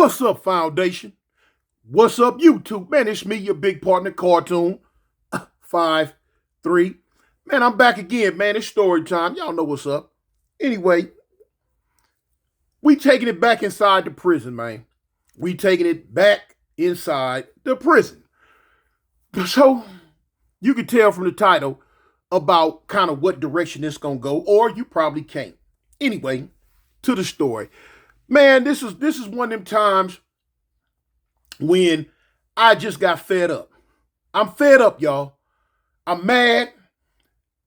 What's up, Foundation? What's up, YouTube? Man, it's me, your big partner, Cartoon 5-3. Man, I'm back again, man. It's story time. Y'all know what's up. Anyway, we taking it back inside the prison, man. We taking it back inside the prison. So, you can tell from the title about kind of what direction this gonna go, or you probably can't. Anyway, to the story. Man, this is one of them times when I just got fed up. I'm fed up, y'all. I'm mad.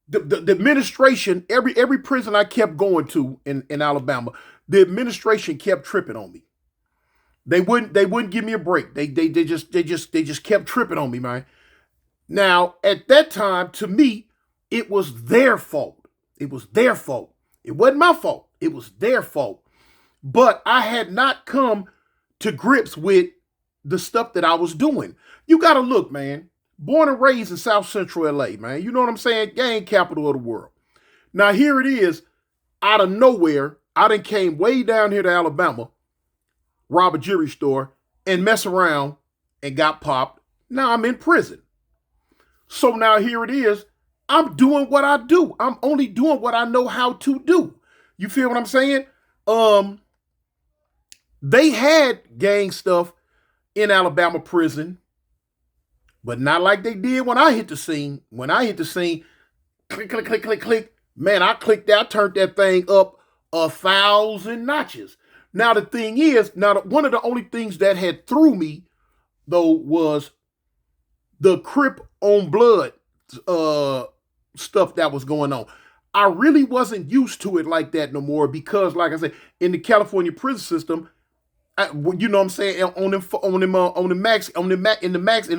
The administration, every prison I kept going to in Alabama, the administration kept tripping on me. They wouldn't give me a break. They just kept tripping on me, man. Now, at that time, to me, it was their fault. It was their fault. It wasn't my fault. It was their fault. But I had not come to grips with the stuff that I was doing. You got to look, man. Born and raised in South Central LA, man. You know what I'm saying? Gang capital of the world. Now, here it is, out of nowhere, I done came way down here to Alabama, rob a jewelry store, and mess around and got popped. Now I'm in prison. So now here it is. I'm doing what I do. I'm only doing what I know how to do. You feel what I'm saying? They had gang stuff in Alabama prison, but not like they did when I hit the scene. When I hit the scene, click, click, click, click, click. Man, I clicked that, turned that thing up 1,000 notches. Now the thing is, one of the only things that had threw me, though, was the Crip on Blood stuff that was going on. I really wasn't used to it like that no more because, like I said, in the California prison system, you know what I'm saying, in the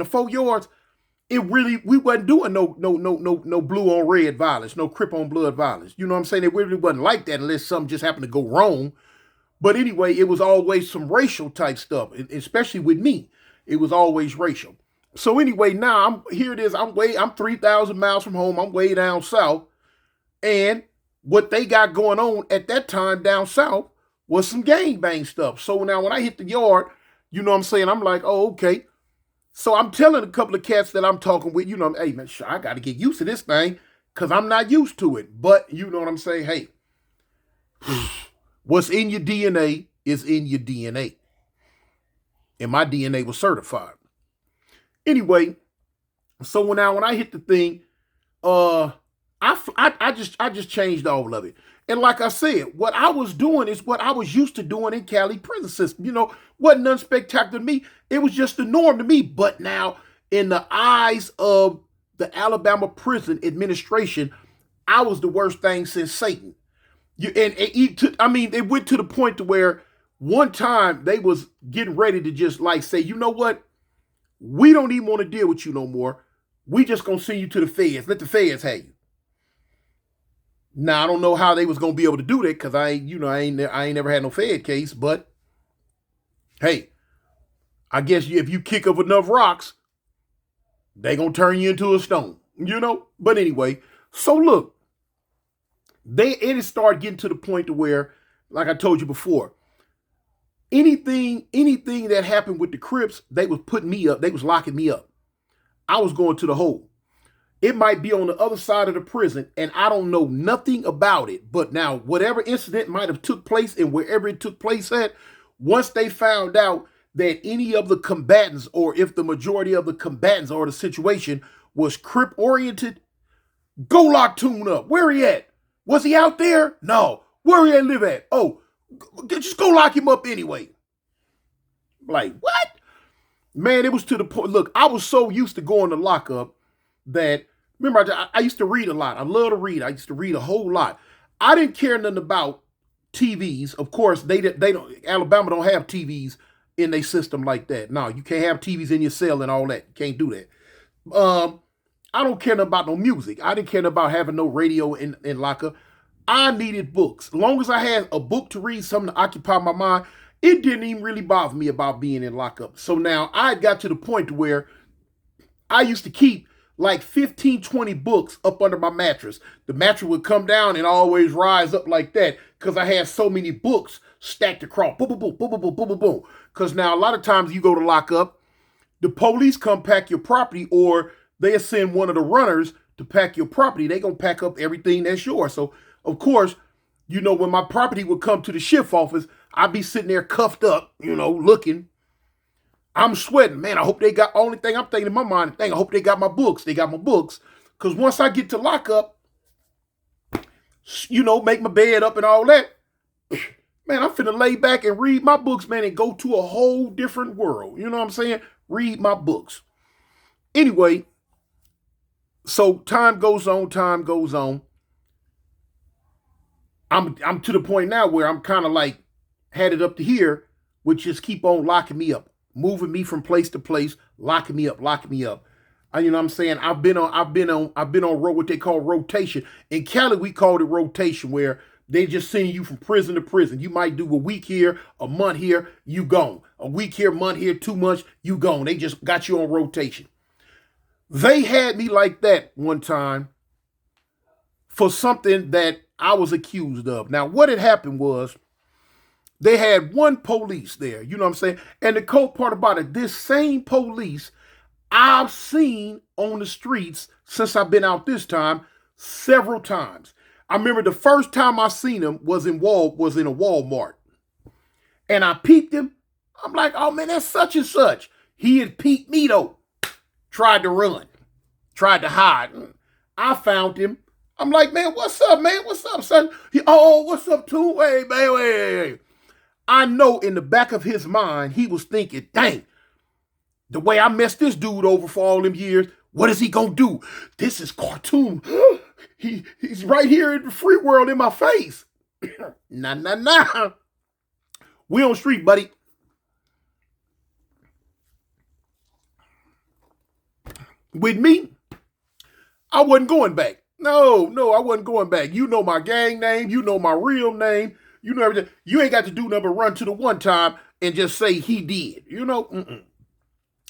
4 yards, it really, we wasn't doing no blue on red violence, no Crip on blood violence. You know what I'm saying? It really wasn't like that unless something just happened to go wrong. But anyway, it was always some racial type stuff, especially with me. It was always racial. So anyway, now here it is. I'm 3,000 miles from home. I'm way down south. And what they got going on at that time down south was some gangbang stuff. So now when I hit the yard, you know what I'm saying? I'm like, oh, okay. So I'm telling a couple of cats that I'm talking with, you know, hey, man, I got to get used to this thing because I'm not used to it. But you know what I'm saying? Hey, what's in your DNA is in your DNA. And my DNA was certified. Anyway, so now when I hit the thing, I just changed all of it. And like I said, what I was doing is what I was used to doing in Cali prison system. You know, wasn't nothing spectacular to me. It was just the norm to me. But now, in the eyes of the Alabama prison administration, I was the worst thing since Satan. It went to the point to where one time they was getting ready to just like say, you know what? We don't even want to deal with you no more. We just gonna send you to the feds. Let the feds have you. Now I don't know how they was gonna be able to do that because I ain't never had no Fed case. But hey, I guess if you kick up enough rocks, they gonna turn you into a stone. You know. But anyway, so look, it started getting to the point to where, like I told you before, anything that happened with the Crips, they was putting me up. They was locking me up. I was going to the hole. It might be on the other side of the prison, and I don't know nothing about it. But now, whatever incident might have took place and wherever it took place at, once they found out that any of the combatants, or if the majority of the combatants or the situation was Crip-oriented, go lock Tune up. Where he at? Was he out there? No. Where he live at? Oh, just go lock him up anyway. Like, what? Man, it was to the point. Look, I was so used to going to lockup that, remember, I used to read a lot. I love to read. I used to read a whole lot. I didn't care nothing about TVs. Of course, they don't. Alabama don't have TVs in their system like that. No, you can't have TVs in your cell and all that. You can't do that. I don't care nothing about no music. I didn't care nothing about having no radio in lockup. I needed books. As long as I had a book to read, something to occupy my mind, it didn't even really bother me about being in lockup. So now I got to the point where I used to keep like 15, 20 books up under my mattress. The mattress would come down and always rise up like that because I had so many books stacked across. Boom, boom, boom, boom, boom, boom, boom, boom, boom. Because now a lot of times you go to lock up, the police come pack your property, or they send one of the runners to pack your property. They gonna pack up everything that's yours. So of course, when my property would come to the shift office, I'd be sitting there cuffed up, looking. I'm sweating, man. I hope they got. Only thing I'm thinking in my mind, I hope they got my books. They got my books, because once I get to lockup, make my bed up and all that, man, I'm finna lay back and read my books, man, and go to a whole different world. You know what I'm saying? Read my books. Anyway, so time goes on. I'm to the point now where I'm kind of like headed up to here, which just keep on locking me up, moving me from place to place, locking me up. You know what I'm saying? I've been on what they call rotation. In Cali, we called it rotation, where they just send you from prison to prison. You might do a week here, a month here, you gone. A week here, month here, 2 months, you gone. They just got you on rotation. They had me like that one time for something that I was accused of. Now, what had happened was they had one police there, you know what I'm saying? And the cold part about it, this same police I've seen on the streets since I've been out this time several times. I remember the first time I seen him was in a Walmart. And I peeped him. I'm like, oh man, that's such and such. He had peeped me though. Tried to run. Tried to hide. I found him. I'm like, man, what's up, man? What's up, son? What's up, too? Hey, man, hey. I know in the back of his mind, he was thinking, dang, the way I messed this dude over for all them years, what is he gonna do? This is cartoon. He's right here in the free world in my face. Nah. We on the street, buddy. With me, I wasn't going back. No, I wasn't going back. You know my gang name. You know my real name. You know everything. You ain't got to do nothing but run to the one time and just say he did. Mm-mm.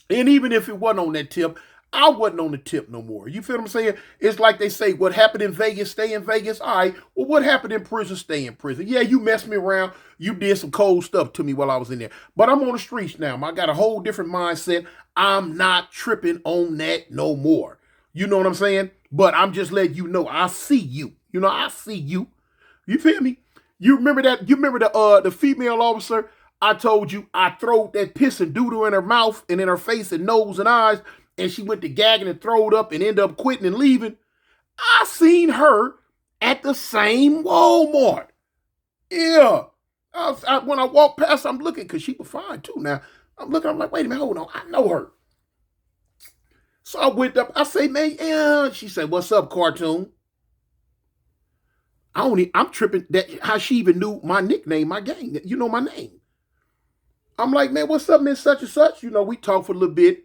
And even if it wasn't on that tip, I wasn't on the tip no more. You feel what I'm saying? It's like they say, what happened in Vegas, stay in Vegas. All right, well, what happened in prison, stay in prison. Yeah, you messed me around. You did some cold stuff to me while I was in there. But I'm on the streets now. I got a whole different mindset. I'm not tripping on that no more. You know what I'm saying? But I'm just letting you know, I see you. I see you. You feel me? You remember that? You remember the female officer? I told you I throwed that piss and doodle in her mouth and in her face and nose and eyes, and she went to gagging and throwed up and ended up quitting and leaving. I seen her at the same Walmart. Yeah. When I walked past, I'm looking, because she was fine too. Now, I'm looking, I'm like, wait a minute, hold on. I know her. So I went up, I say, man, yeah. She said, what's up, cartoon? I'm tripping that how she even knew my nickname, my gang. You know my name. I'm like, man, what's up, Miss Such and Such? We talked for a little bit.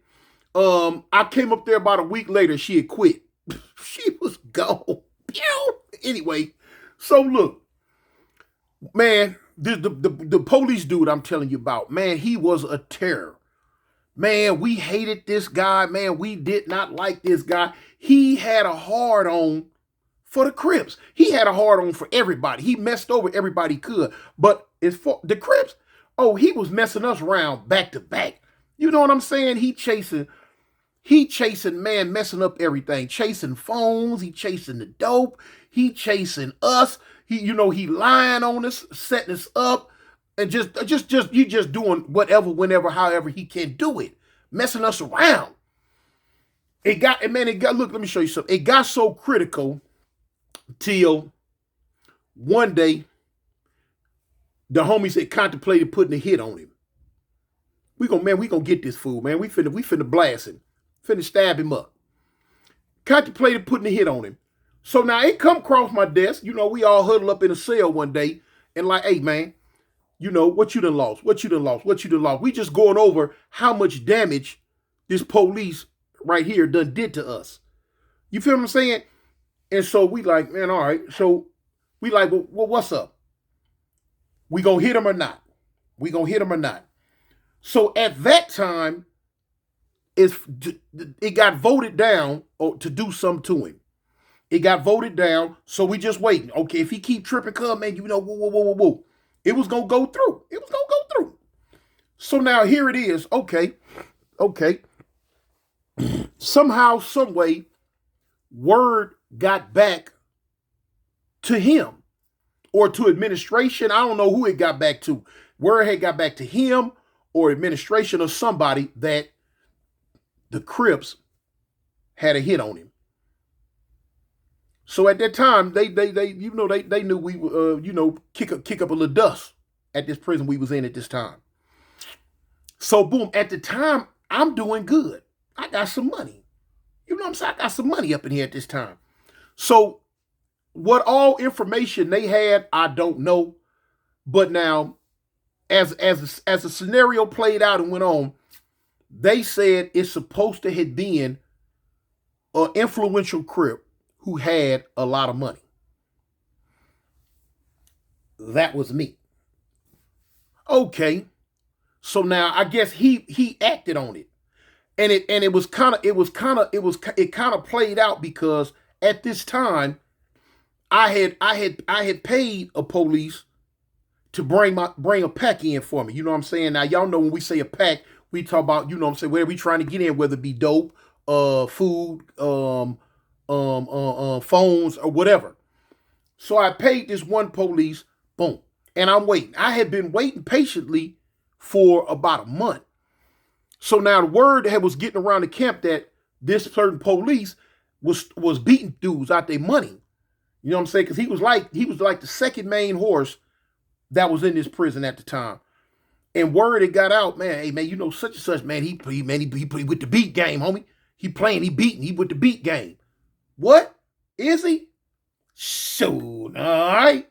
I came up there about a week later. She had quit. She was gone. Anyway, so look, man, the police dude I'm telling you about, man, he was a terror. Man, we hated this guy. Man, we did not like this guy. He had a hard on for the Crips. He had a hard on for everybody. He messed over everybody he could. But as for the Crips, he was messing us around back to back. You know what I'm saying? He chasing, man, messing up everything. Chasing phones. He chasing the dope. He chasing us. He lying on us, setting us up, and just doing whatever, whenever, however he can do it. Messing us around. Look, let me show you something. It got so critical till one day the homies had contemplated putting a hit on him. We gonna get this fool, man. We finna blast him. Finna stab him up. Contemplated putting a hit on him. So now it come across my desk. We all huddled up in a cell one day and like, hey man, what you done lost? What you done lost? We just going over how much damage this police right here done did to us. You feel what I'm saying? And so we like, man, all right. So we like, well, what's up? We gonna hit him or not? So at that time, it got voted down to do something to him. It got voted down, so we just waiting. Okay, if he keep tripping, come man, whoa, whoa, whoa, whoa, whoa. It was gonna go through. It was gonna go through. So now here it is. Okay, okay. Somehow, some way, word got back to him or to administration. I don't know who it got back to. Word had got back to him or administration or somebody that the Crips had a hit on him. So at that time, they knew we kick up a little dust at this prison we was in at this time. So boom, at the time, I'm doing good. I got some money. You know what I'm saying? I got some money up in here at this time. So what all information they had, I don't know. But now, as the scenario played out and went on, they said it's supposed to have been an influential Crip who had a lot of money. That was me. Okay. So now I guess he acted on it. And it kind of played out because at this time I had paid a police to bring a pack in for me. You know what I'm saying? Now y'all know when we say a pack, we talk about, you know what I'm saying, where we trying to get in, whether it be dope, food, phones or whatever. So I paid this one police, boom, and I'm waiting. I had been waiting patiently for about a month. So now the word that was getting around the camp that this certain police was beating dudes out their money. You know what I'm saying? Because he was like the second main horse that was in this prison at the time. And word it got out, man, hey man, you know such and such, man, he with the beat game, homie. He beating, he with the beat game. What? Is he? Shoot, all right.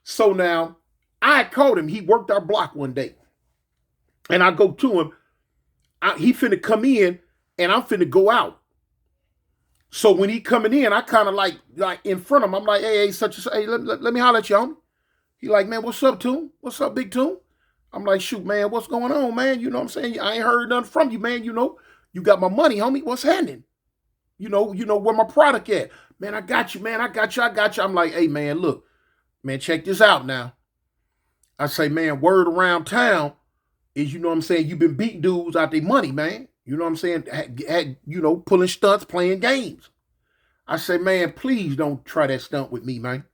So now, I called him. He worked our block one day. And I go to him. He finna come in, and I'm finna go out. So when he coming in, I kind of like in front of him. I'm like, hey, such and such. Hey, let me holler at you, homie. He like, man, what's up, Toon? What's up, Big Toon? I'm like, shoot, man, what's going on, man? You know what I'm saying? I ain't heard nothing from you, man. You know, you got my money, homie. What's happening? You know where my product at. Man, I got you, man. I got you. I'm like, hey, man, look, man, check this out now. I say, man, word around town is, you know what I'm saying, you've been beating dudes out their money, man. You know what I'm saying? Had pulling stunts, playing games. I say, man, please don't try that stunt with me, man.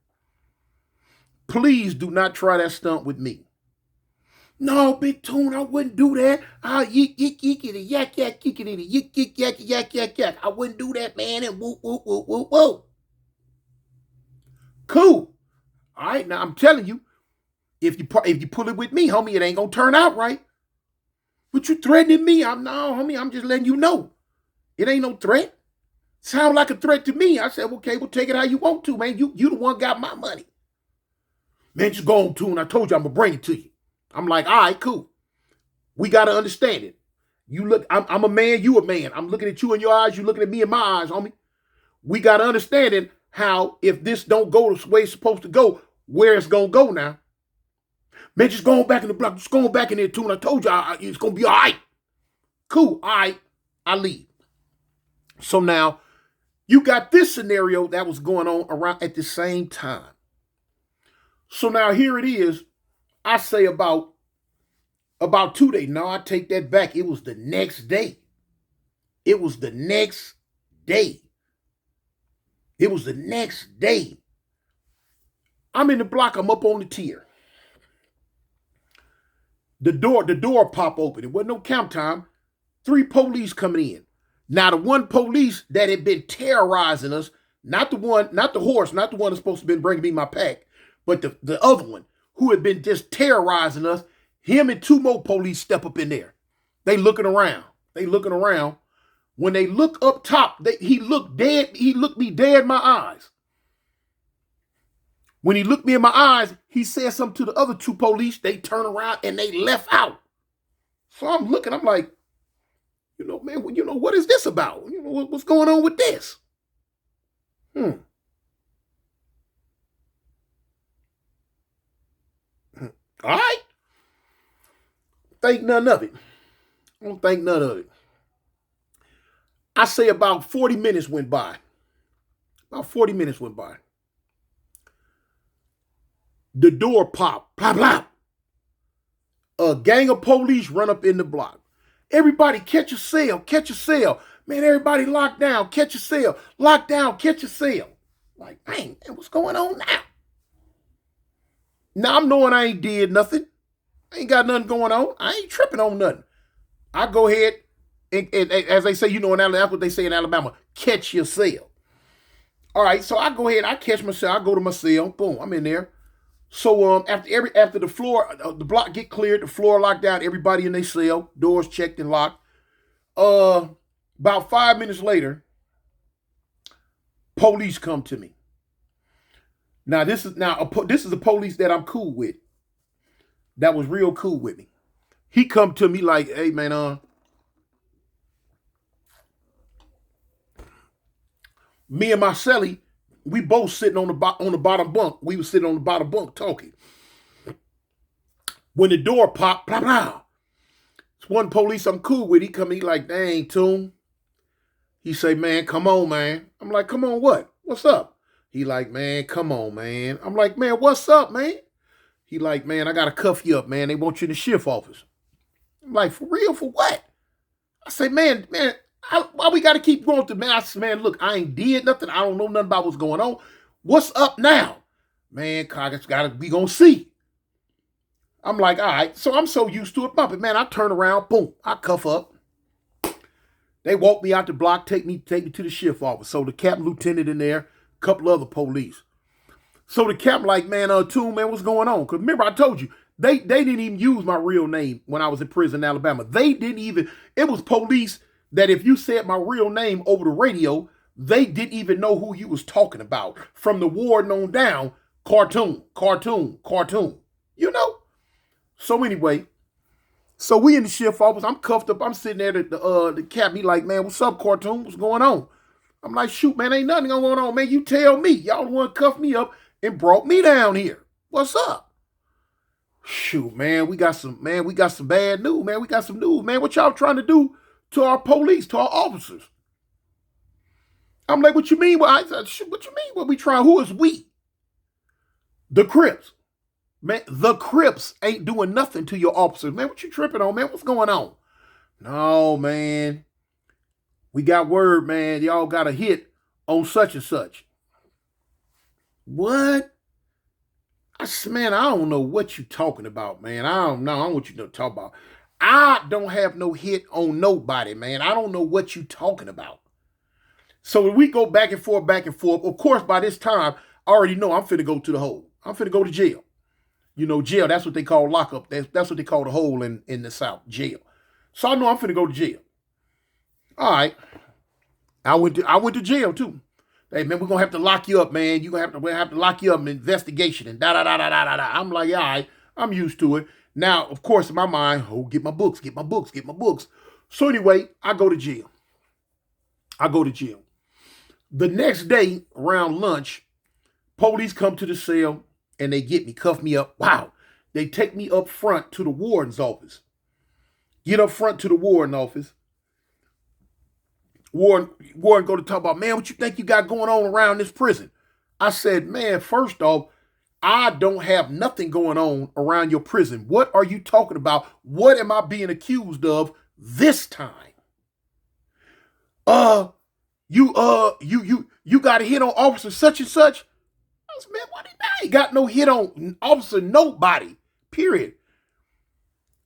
Please do not try that stunt with me. No, Big Toon, I wouldn't do that. Yik, yik, yickity, yak, yak, yickity, yik, yik, yak, yak, yak, yak. I wouldn't do that, man, and whoop, whoop, whoop, whoop, whoop. Cool. All right, now I'm telling you, if you pull it with me, homie, it ain't gonna turn out right. But you threatening me? Homie, I'm just letting you know. It ain't no threat. Sound like a threat to me. I said, okay, well, take it how you want to, man. You the one got my money. Man, just go on, Toon. I told you I'm gonna bring it to you. I'm like, all right, cool. We gotta understand it. You look, I'm a man, you a man. I'm looking at you in your eyes, you looking at me in my eyes, homie. We gotta understand it, how if this don't go the way it's supposed to go, where it's gonna go now. Man, just go on back in the block. Just go on back in there, Toon. I told you it's gonna be all right. Cool, all right. I leave. So now, you got this scenario that was going on around at the same time. So now here it is. I say about 2 days. No, I take that back. It was the next day. It was the next day. I'm in the block. I'm up on the tier. The door pop open. It wasn't no count time. 3 police coming in. Now the one police that had been terrorizing us, not the horse, not the one that's supposed to have been bringing me my pack, but the other one who had been just terrorizing us, him and 2 more police step up in there. They looking around. When they look up top, he looked me dead in my eyes. When he looked me in my eyes, he said something to the other 2 police. They turn around and they left out. So I'm looking, I'm like, man, what is this about? What's going on with this? All right. Think none of it. I don't think none of it. I say about 40 minutes went by. About 40 minutes went by. The door popped. Blah, blah. A gang of police run up in the block. Everybody catch a cell, catch a cell. Man, everybody locked down, catch a cell. Lock down, catch a cell. Like, man, what's going on now? Now I'm knowing I ain't did nothing. I ain't got nothing going on. I ain't tripping on nothing. I go ahead and as they say, in Alabama, that's what they say in Alabama, catch your cell. All right, so I go ahead, I catch my cell, I go to my cell, boom, I'm in there. So after the floor, the block get cleared, the floor locked down, everybody in their cell, doors checked and locked. About 5 minutes later, police come to me. Now this is a police that I'm cool with. That was real cool with me. He come to me like, hey man, me and my cellie, we both sitting on the bottom bunk. We was sitting on the bottom bunk talking. When the door popped, blah blah. It's one police I'm cool with. He come, he like, dang, Toon. He say, man, come on, man. I'm like, come on, what? What's up? He like, man, come on, man. I'm like, man, what's up, man? He like, man, I gotta cuff you up, man. They want you in the shift office. I'm like, for real? For what? I say, man, why we got to keep going through? Man, I said, man, look, I ain't did nothing. I don't know nothing about what's going on. What's up now? Man, we gonna see. I'm like, all right. So I'm so used to it bumping. Man, I turn around, boom, I cuff up. They walk me out the block, take me to the shift office. So the captain lieutenant in there, a couple other police. So the captain like, man, Toon, man, what's going on? Because remember, I told you, they didn't even use my real name when I was in prison in Alabama. They didn't even, it was police that if you said my real name over the radio, they didn't even know who you was talking about. From the warden on down, cartoon. You know? So anyway, so we in the shift office. I'm cuffed up. I'm sitting there. The captain, he like, man, what's up, cartoon? What's going on? I'm like, shoot, man, ain't nothing going on, man. You tell me. Y'all the one cuffed me up and brought me down here. What's up? Shoot, man, we got some bad news, man. We got some news, man. What y'all trying to do to our police, to our officers? I'm like, what you mean? What you mean? What we trying? Who is we? The Crips. Man, the Crips ain't doing nothing to your officers. Man, what you tripping on, man? What's going on? No, man. We got word, man. Y'all got a hit on such and such. What? I said, man, I don't know what you talking about, man. I don't know. I don't know what you talk about. I don't have no hit on nobody, man. I don't know what you talking about. So when we go back and forth, of course, by this time, I already know I'm finna go to the hole. I'm finna go to jail. You know, jail, that's what they call lockup. That's what they call the hole in the South, jail. So I know I'm finna go to jail. All right. I went to jail too. Hey, man, we're going to have to lock you up, man. We're going to have to lock you up in investigation and da-da-da-da-da-da-da. I'm like, all right, I'm used to it. Now, of course, in my mind, get my books. So anyway, I go to jail. The next day, around lunch, police come to the cell and they get me, cuff me up. Wow. They take me up front to the warden's office. Get up front to the warden's office. Warren go to talk about, man, what you think you got going on around this prison? I said, man, first off, I don't have nothing going on around your prison. What are you talking about? What am I being accused of this time? You got a hit on officer such and such? I said, man, what? I ain't got no hit on officer nobody, period.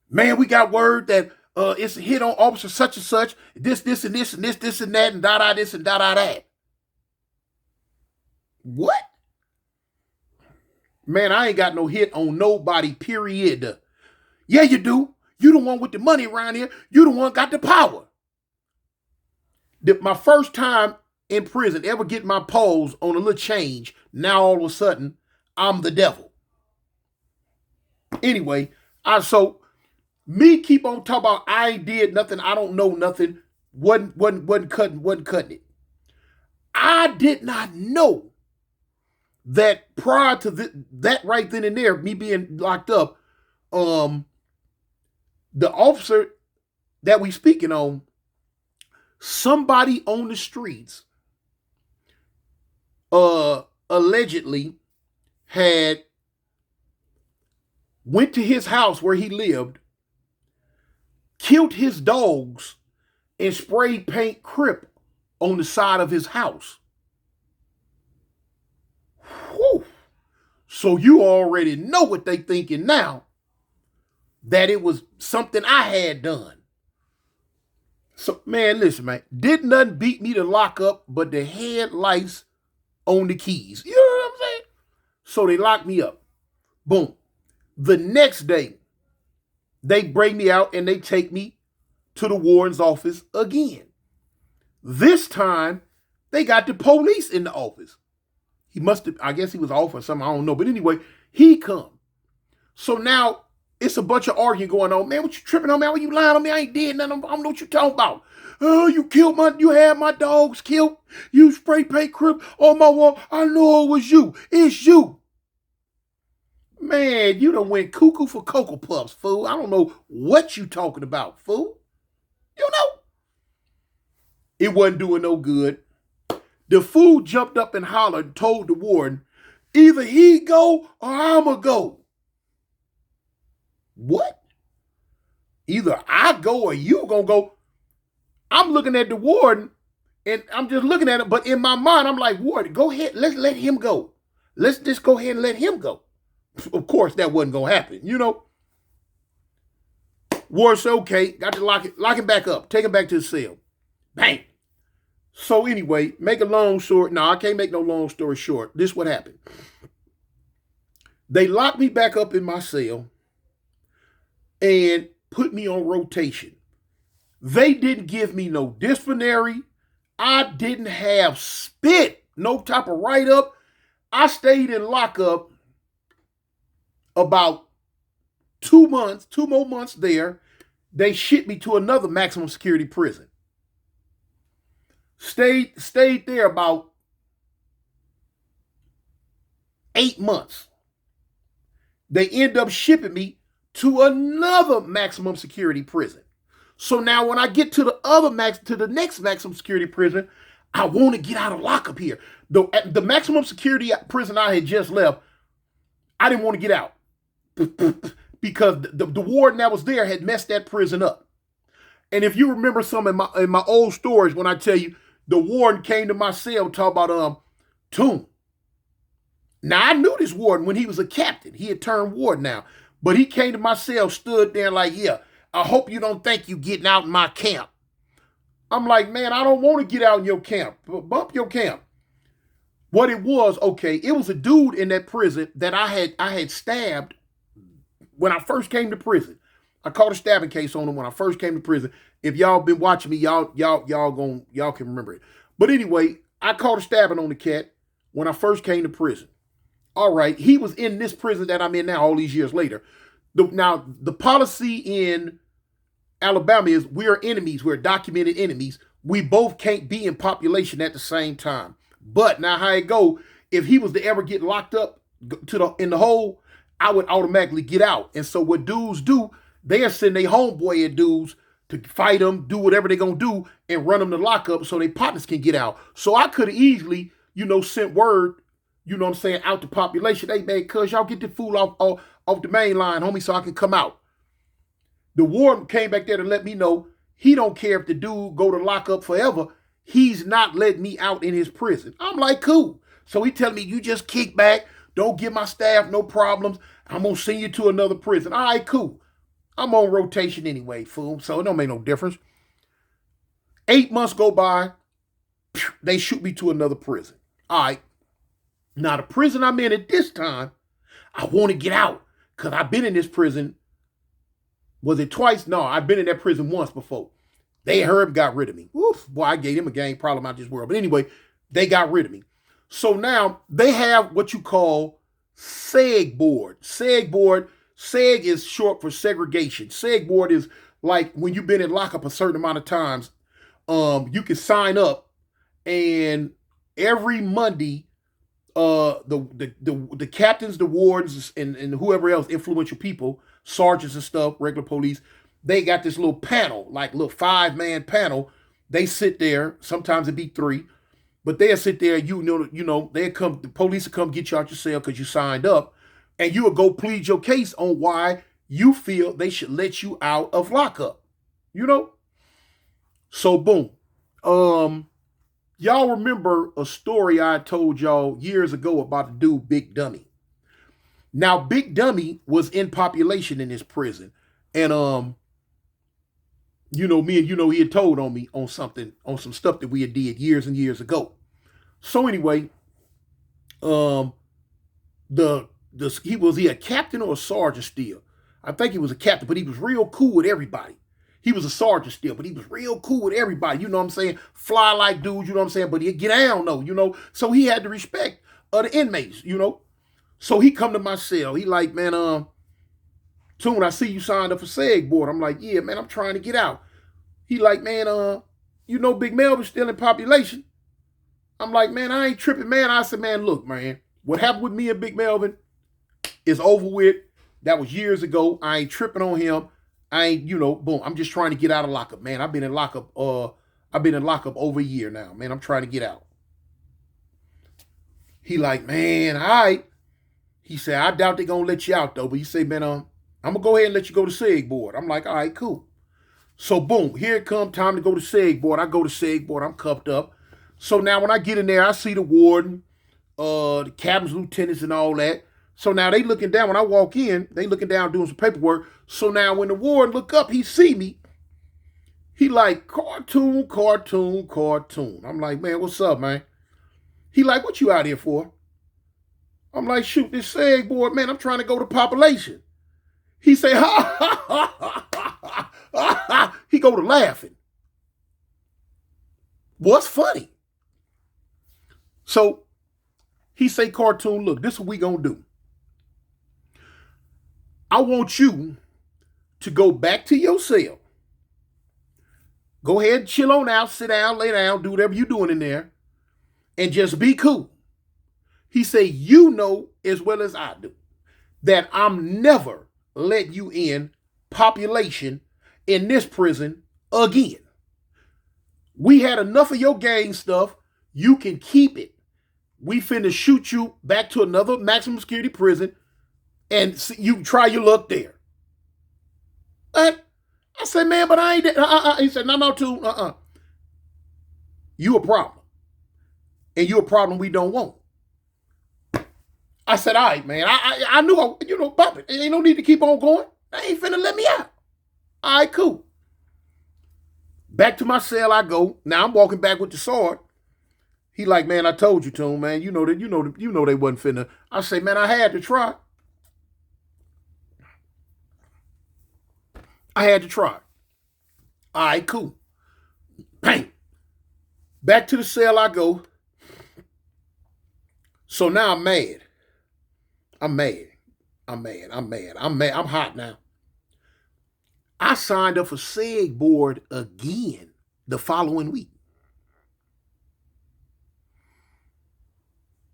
Man, we got word that it's a hit on officer such and such, this and this and this and that, and da-da this and da-da that. What? Man, I ain't got no hit on nobody, period. Yeah, you do. You the one with the money around here. You the one got the power. My first time in prison, ever get my paws on a little change, now all of a sudden, I'm the devil. Anyway, me keep on talking about I ain't did nothing, I don't know nothing, wasn't cutting it. I did not know that prior to that right then and there, me being locked up, the officer that we speaking on Somebody on the streets allegedly had went to his house where he lived, killed his dogs, and sprayed paint Crip on the side of his house. Whew. So you already know what they thinking now, that it was something I had done. So, man, listen, man. Did nothing beat me to lock up but the headlights on the keys. You know what I'm saying? So they locked me up. Boom. The next day, they bring me out and they take me to the warden's office again. This time, they got the police in the office. He must have, I guess he was off or something, I don't know. But anyway, he come. So now, it's a bunch of arguing going on. Man, what you tripping on, man? What you lying on me? I ain't did nothing. I don't know what you talking about. Oh, you had my dogs killed. You spray paint Crip on my wall. I know it was you. It's you. Man, you done went cuckoo for Cocoa Puffs, fool. I don't know what you talking about, fool. You know? It wasn't doing no good. The fool jumped up and hollered and told the warden, either he go or I'ma go. What? Either I go or you gonna go. I'm looking at the warden and I'm just looking at him, but in my mind, I'm like, warden, go ahead, let's let him go. Let's just go ahead and let him go. Of course, that wasn't gonna happen, you know. Warden said, okay, got to lock him back up, take him back to the cell. Bang. So anyway, make a long story. No, I can't make no long story short. This is what happened. They locked me back up in my cell and put me on rotation. They didn't give me no disciplinary. I didn't have spit, no type of write-up. I stayed in lockup about 2 months, 2 more months there. They shipped me to another maximum security prison. Stayed there about 8 months. They end up shipping me to another maximum security prison. So now when I get to the next maximum security prison, I want to get out of lockup here. The maximum security prison I had just left, I didn't want to get out because the warden that was there had messed that prison up. And if you remember some in my old stories, when I tell you the warden came to my cell talk about Toon. Now I knew this warden when he was a captain. He had turned warden now, but he came to my cell, stood there like, yeah, I hope you don't think you getting out in my camp. I'm like, man, I don't want to get out in your camp. Bump your camp. What it was, okay, it was a dude in that prison that I had stabbed when I first came to prison. I caught a stabbing case on him when I first came to prison. If y'all been watching me, y'all can remember it. But anyway, I caught a stabbing on the cat when I first came to prison. All right, he was in this prison that I'm in now all these years later. Now, the policy in Alabama is we're enemies. We're documented enemies. We both can't be in population at the same time. But now how it go, if he was to ever get locked up in the hole, I would automatically get out. And so what dudes do, they'll send their homeboy in dudes to fight them, do whatever they're going to do, and run them to lockup so their partners can get out. So I could have easily, sent word, out to population. Hey, man, cuz y'all get the fool off the main line, homie, so I can come out. The warden came back there to let me know he don't care if the dude go to lockup forever. He's not letting me out in his prison. I'm like, cool. So he telling me, you just kick back. Don't give my staff no problems. I'm going to send you to another prison. All right, cool. I'm on rotation anyway, fool. So it don't make no difference. 8 months go by. They shoot me to another prison. All right. Now, the prison I'm in at this time, I want to get out because I've been in this prison. Was it twice? No, I've been in that prison once before. They got rid of me. Oof, boy, I gave them a game problem out this world. But anyway, they got rid of me. So now they have what you call SEG board. SEG is short for segregation. SEG board is like when you've been in lockup a certain amount of times, you can sign up, and every Monday, the captains, the wardens, and whoever else, influential people, sergeants and stuff, regular police, they got this little panel, like little 5-man panel They sit there. Sometimes it be 3, but they'll sit there. They come. The police will come get you out your cell because you signed up, and you will go plead your case on why you feel they should let you out of lockup. You know. So boom. Y'all remember a story I told y'all years ago about the dude Big Dummy. Now, Big Dummy was in population in this prison. And me and he had told on me on some stuff that we had did years and years ago. So anyway, the he a captain or a sergeant still? I think he was a captain, but he was real cool with everybody. He was a sergeant still, but he was real cool with everybody. You know what I'm saying? Fly like dudes, you know what I'm saying? But he'd get down though, So he had the respect of the inmates, So he come to my cell. He like, man, Tune, I see you signed up for Seg board. I'm like, yeah, man, I'm trying to get out. He like, man, Big Melvin's still in population. I'm like, man, I ain't tripping, man. I said, man, look, man, what happened with me and Big Melvin is over with. That was years ago. I ain't tripping on him. I ain't, boom. I'm just trying to get out of lockup, man. I've been in lockup over a year now, man. I'm trying to get out. He like, man, all right. He said, I doubt they're gonna let you out though. But he said, man, I'm gonna go ahead and let you go to Seg board. I'm like, all right, cool. So boom, here it come, time to go to Seg board. I go to Seg board, I'm cupped up. So now when I get in there, I see the warden, the captain's lieutenants and all that. So now they looking down. When I walk in, they looking down doing some paperwork. So now when the warden look up, he see me. He like, cartoon. I'm like, man, what's up, man? He like, what you out here for? I'm like, shoot, this Seg board, man, I'm trying to go to population. He say, ha, ha, ha, ha, ha, ha, ha. He go to laughing. What's funny? So he say, cartoon, look, this is what we gonna do. I want you to go back to your cell. Go ahead and chill on out, sit down, lay down, do whatever you're doing in there, and just be cool. He say, you know as well as I do that I'm never let you in population in this prison again. We had enough of your gang stuff. You can keep it. We finna shoot you back to another maximum security prison and you try your luck there. I said, man, but I ain't. He said, no, too. You a problem. And you a problem we don't want. I said, all right, man. I knew, bump it. Ain't no need to keep on going. They ain't finna let me out. All right, cool. Back to my cell I go. Now I'm walking back with the sword. He like, man, I told you to him, man. You know they wasn't finna. I say, man, I had to try. All right, cool. Bang. Back to the cell I go. So now I'm mad. I'm hot now. I signed up for Seg board again the following week.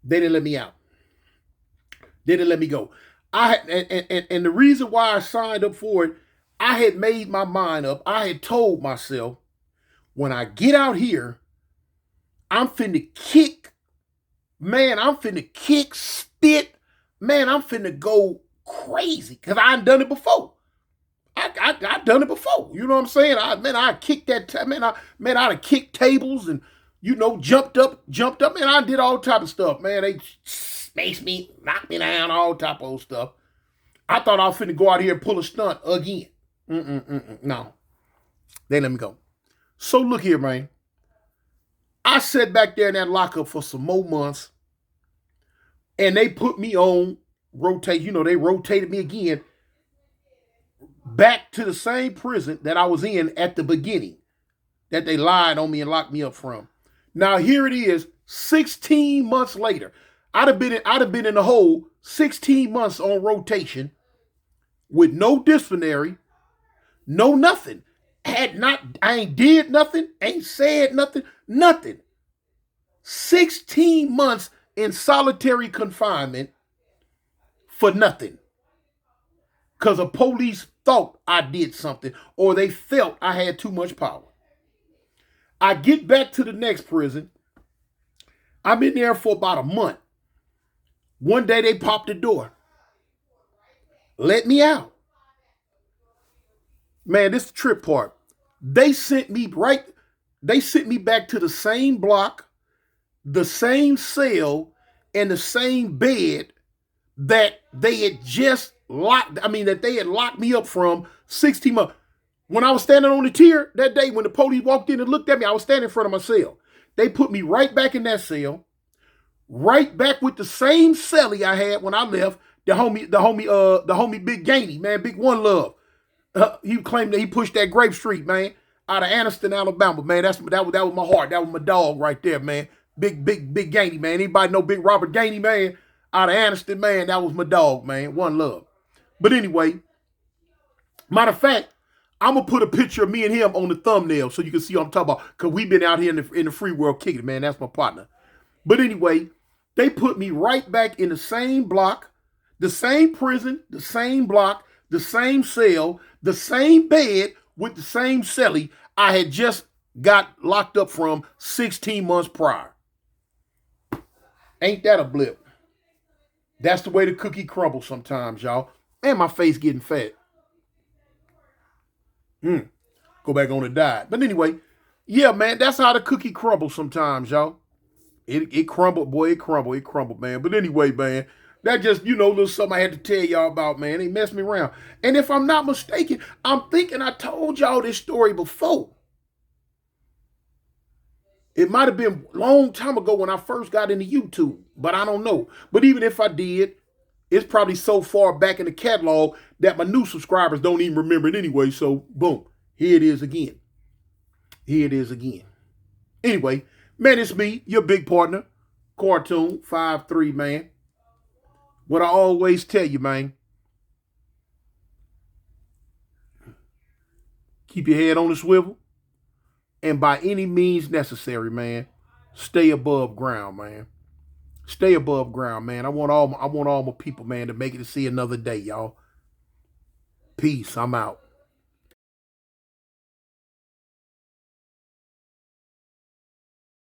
They didn't let me out. They didn't let me go. And the reason why I signed up for it, I had made my mind up. I had told myself, when I get out here, I'm finna kick. Man, I'm finna kick, spit. Man, I'm finna go crazy because I ain't done it before. I done it before. You know what I'm saying? I kicked that. I'd have kicked tables and jumped up. Man, I did all type of stuff. Man, they spaced me, knocked me down, all type of stuff. I thought I was finna go out here and pull a stunt again. No, they let me go. So look here, man. I sat back there in that lockup for some more months, and they put me on rotate. They rotated me again back to the same prison that I was in at the beginning, that they lied on me and locked me up from. Now here it is, 16 months later. I'd have been in the hole 16 months on rotation with no disciplinary, no nothing. I ain't did nothing, ain't said nothing. 16 months in solitary confinement for nothing. Because the police thought I did something or they felt I had too much power. I get back to the next prison. I'm in there for about a month. One day they popped the door. Let me out. Man, this is the trip part. They sent me back to the same block, the same cell, and the same bed that they had just that they had locked me up from 16 months. When I was standing on the tier that day, when the police walked in and looked at me, I was standing in front of my cell. They put me right back in that cell, right back with the same cellie I had when I left. The homie Big Gainey, man, Big One Love. He claimed that he pushed that Grape Street, man, out of Anniston, Alabama, man. That was my heart. That was my dog right there, man. Big Gainey, man. Anybody know Big Robert Gainey, man? Out of Anniston, man. That was my dog, man. One Love. But anyway, matter of fact, I'm gonna put a picture of me and him on the thumbnail so you can see what I'm talking about. Cause we've been out here in the free world kicking it, man. That's my partner. But anyway, they put me right back in the same block, the same prison, the same block, the same cell, the same bed with the same cellie I had just got locked up from 16 months prior. Ain't that a blip? That's the way the cookie crumbles sometimes, y'all. And my face getting fat. Go back on the diet. But anyway, yeah, man, that's how the cookie crumbles sometimes, y'all. It crumbled, boy, it crumbled, man. But anyway, man, that just, a little something I had to tell y'all about, man. They messed me around. And if I'm not mistaken, I'm thinking I told y'all this story before. It might have been a long time ago when I first got into YouTube, but I don't know. But even if I did, it's probably so far back in the catalog that my new subscribers don't even remember it anyway. So, boom, here it is again. Anyway, man, it's me, your big partner, Cartoon 5'3", man. What I always tell you, man, keep your head on the swivel, and by any means necessary, man, stay above ground, man. Stay above ground, man. I want all my people, man, to make it to see another day, y'all. Peace. I'm out.